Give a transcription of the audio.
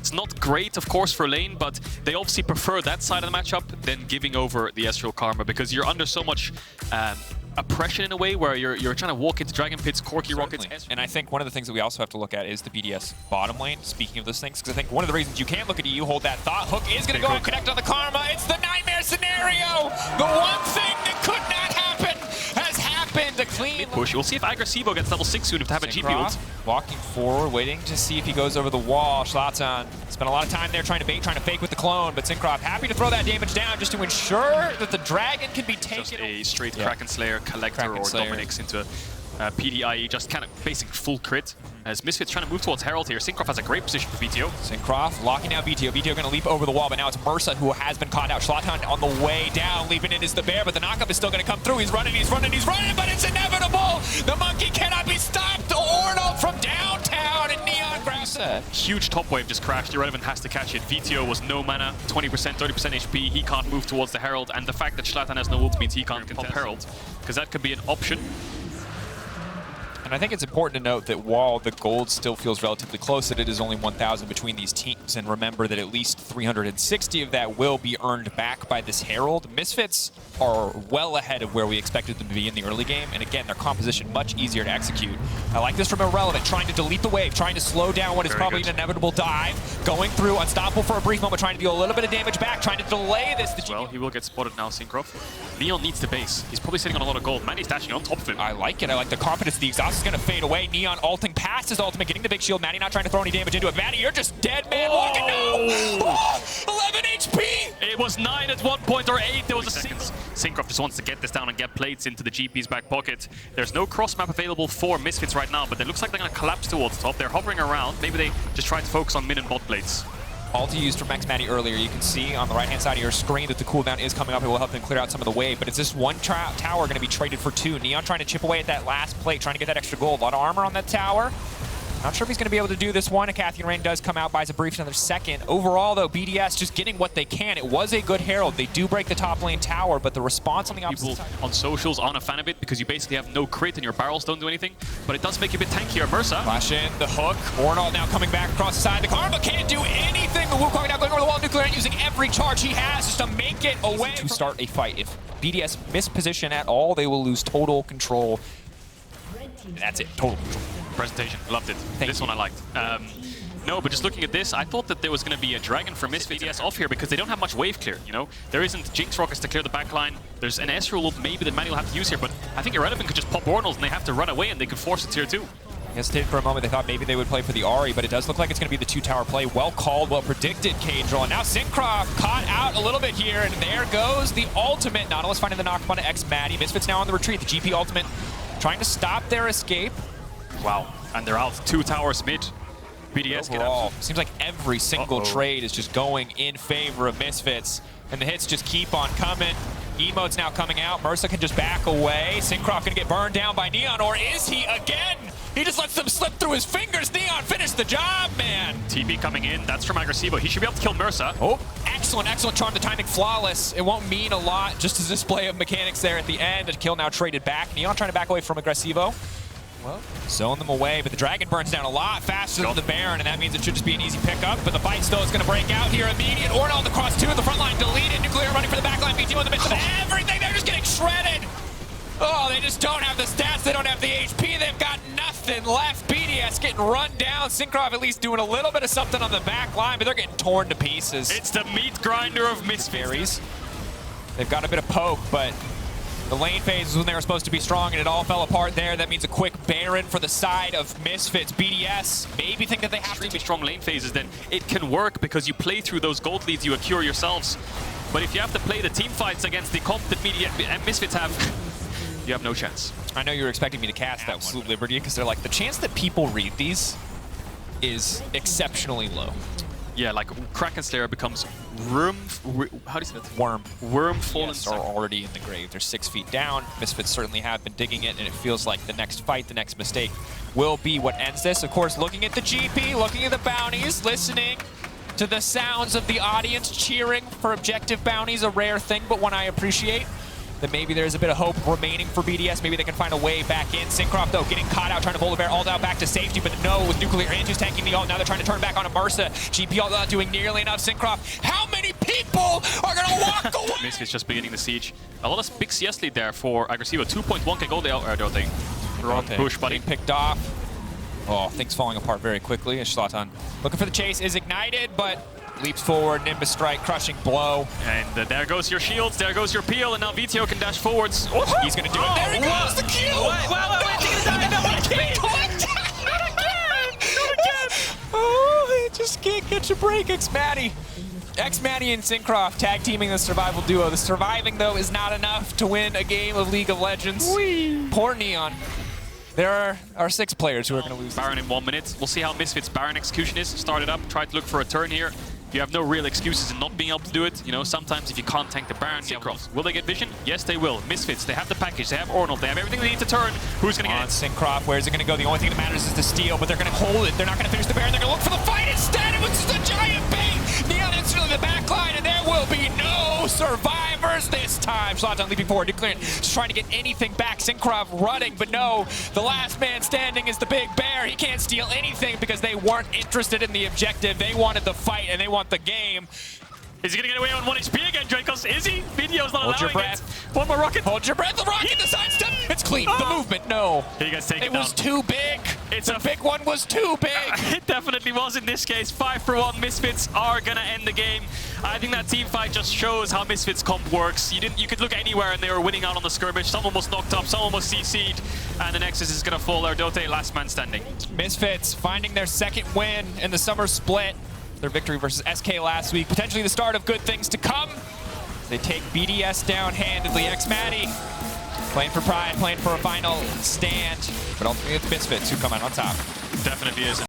It's not great, of course, for lane, but they obviously prefer that side of the matchup than giving over the Ezreal Karma, because you're under so much oppression in a way where you're trying to walk into Dragon Pits, Corki Rockets. And I think one of the things that we also have to look at is the BDS bottom lane, speaking of those things, because I think one of the reasons you can't look at EU hold that thought, Hook is going to go and connect on the Karma. It's the nightmare scenario! The one thing that could not happen has happened. A clean push. We'll see if Agresivo gets level 6 soon to have a GP ult. Walking forward, waiting to see if he goes over the wall. Zlatan spent a lot of time there trying to bait, trying to fake with the clone, but Syncroft happy to throw that damage down just to ensure that the dragon can be taken. Just a straight Kraken Slayer collector or Dominix into PDIE, just kind of facing full crit. As Misfits trying to move towards Herald here. Syncroft has a great position for BTO. Syncroft locking down BTO. BTO going to leap over the wall, but now it's Mursa who has been caught out. Zlatan on the way down, leaping in is the bear, but the knockup is still going to come through. He's running, but it's inevitable! The monkey cannot be stopped! Orno from downtown, and Neon grabs it. Huge top wave just crashed. Irrelevant has to catch it. VTO was no mana, 20%, 30% HP. He can't move towards the Herald, and the fact that Zlatan has no ult means he can't pop Herald, because that could be an option. And I think it's important to note that while the gold still feels relatively close, that it is only 1,000 between these teams. And remember that at least 360 of that will be earned back by this Herald. Misfits are well ahead of where we expected them to be in the early game. And again, their composition much easier to execute. I like this from Irrelevant, trying to delete the wave, trying to slow down what is probably an inevitable dive. Going through, unstoppable for a brief moment, trying to deal a little bit of damage back, trying to delay this. Well, he will get spotted now, Syncroft. Neon needs the base. He's probably sitting on a lot of gold. Manny's dashing on top of him. I like it. I like the confidence. The exhaust is going to fade away. Neon ulting past his ultimate, getting the big shield. Manny not trying to throw any damage into it. Manny, you're just dead, man. Walking down. 11 HP. It was 9 at one point, or 8. There was a seconds. Syncroft just wants to get this down and get plates into the GP's back pocket. There's no cross map available for Misfits right now, but it looks like they're going to collapse towards top. They're hovering around. Maybe they just try to focus on mid and bot plates. Ulti used from Max Manny earlier. You can see on the right-hand side of your screen that the cooldown is coming up. It will help them clear out some of the wave, but it's this one tower going to be traded for 2. Neon trying to chip away at that last plate, trying to get that extra gold. A lot of armor on that tower. Not sure if he's going to be able to do this one. A Cathian Rain does come out, buys a brief another second. Overall, though, BDS just getting what they can. It was a good Herald. They do break the top lane tower, but the response on the opposite side. On socials aren't a fan of it because you basically have no crit and your barrels don't do anything, but it does make you a bit tankier. Mursa. Flash in, the hook. Ornald now coming back across the side. The Karma can't do anything. The Wukong now going over the wall. Nuclear and using every charge he has just to make it away. To start a fight. If BDS misposition at all, they will lose total control. And that's it. Total control. Presentation, loved it. This one I liked. No, but just looking at this, I thought that there was going to be a dragon for Misfits BDS off here because they don't have much wave clear, you know? There isn't Jinx Rockets to clear the backline. There's an Ezreal ult maybe that Manny will have to use here, but I think Irrelevant could just pop Ornals and they have to run away and they could force it tier 2. Hesitated for a moment. They thought maybe they would play for the Ahri, but it does look like it's going to be the 2-tower play. Well called, well predicted, Kadril. And now Syncroft caught out a little bit here, and there goes the ultimate. Nautilus finding the knock on X Maddie. Misfits now on the retreat. The GP ultimate trying to stop their escape. Wow, and they're out 2 towers mid. BDS overall, seems like every single trade is just going in favor of Misfits, and the hits just keep on coming. Emote's now coming out. Mursa can just back away. Syncroft gonna get burned down by Neon, or is he again? He just lets them slip through his fingers. Neon finished the job, man. TP coming in. That's from Agresivo. He should be able to kill Mursa. Oh, excellent, excellent charm. The timing flawless. It won't mean a lot. Just a display of mechanics there at the end. A kill now traded back. Neon trying to back away from Agresivo. Well, zone them away, but the dragon burns down a lot faster than the Baron, and that means it should just be an easy pickup. But the fight still is going to break out here. Immediate Ornald across 2 of the front line, deleted. Nuclear running for the back line. BTO in the midst of everything. They're just getting shredded. Oh, they just don't have the stats. They don't have the HP. They've got nothing left. BDS getting run down. Syncroft at least doing a little bit of something on the back line, but they're getting torn to pieces. It's the meat grinder of Misfits. They've got a bit of poke, but the lane phase is when they were supposed to be strong, and it all fell apart there. That means a quick Baron for the side of Misfits. BDS maybe think that they have to be strong lane phases, then it can work because you play through those gold leads, you accrue yourselves. But if you have to play the team fights against the competent media Misfits have, you have no chance. I know you were expecting me to cast that Absolute Liberty because they're like, the chance that people read these is exceptionally low. Yeah, like Kraken Slayer becomes how do you say that? Worm. Worm fallen are already in the grave. They're 6 feet down. Misfits certainly have been digging it, and it feels like the next fight, the next mistake will be what ends this. Of course, looking at the GP, looking at the bounties, listening to the sounds of the audience cheering for objective bounties, a rare thing, but one I appreciate. that maybe there's a bit of hope remaining for BDS. Maybe they can find a way back in. Syncroft, though, getting caught out, trying to Volibear ult out back to safety, but no, with Nuclear Angel's tanking the ult. Now they're trying to turn back on Immersa. GP ult not doing nearly enough. Syncroft, how many people are going to walk away? Misfits just beginning the siege. A lot of big CS lead there for Aggressivo. 2.1k gold there, don't think. Wrong push, buddy. Picked off. Oh, things falling apart very quickly. Zlatan looking for the chase, is ignited, but leaps forward, Nimbus Strike, crushing blow. And there goes your shields, there goes your peel, and now VTO can dash forwards. Oh, he's gonna do it. There he goes, the kill! Oh, he just can't catch a break, X-Matty. X-Matty and Syncroft tag teaming the survival duo. The surviving, though, is not enough to win a game of League of Legends. Whee. Poor Neon. There are 6 players who are going to lose. Baron in 1 minute. We'll see how Misfits' Baron execution is. Start it up, try to look for a turn here. You have no real excuses in not being able to do it. You know, sometimes if you can't tank the Baron, you have will they get vision? Yes, they will. Misfits, they have the package, they have Ornal, they have everything they need to turn. Who's going to get it? Syncroft, where's it going to go? The only thing that matters is the steal, but they're going to hold it. They're not going to finish the Baron. They're going to look for the fight instead. It was just a giant bait. Neon instantly the back line, and there will be no survivors this time. Zlatan leaping forward, Nuclear, just trying to get anything back. Syncroft running, but no. The last man standing is the big bear. He can't steal anything because they weren't interested in the objective. They wanted the fight, and they want the game. Is he going to get away on 1 HP again, Dracos? Is he? Video's not Hold your allowing breath. it. One more rocket. Hold your breath. The rocket, the sidestep. It's clean. The movement, no. Here you guys take it was too big. The big one was too big. It definitely was in this case. 5-for-1. Misfits are going to end the game. I think that team fight just shows how Misfits comp works. You could look anywhere and they were winning out on the skirmish. Someone was knocked up, someone was CC'd, and the Nexus is going to fall. Ardote, last man standing. Misfits finding their 2nd win in the summer split. Their victory versus SK last week. Potentially the start of good things to come. They take BDS down handedly. X-Matty playing for pride, playing for a final stand. But ultimately it's Misfits who come out on top. Definitely is.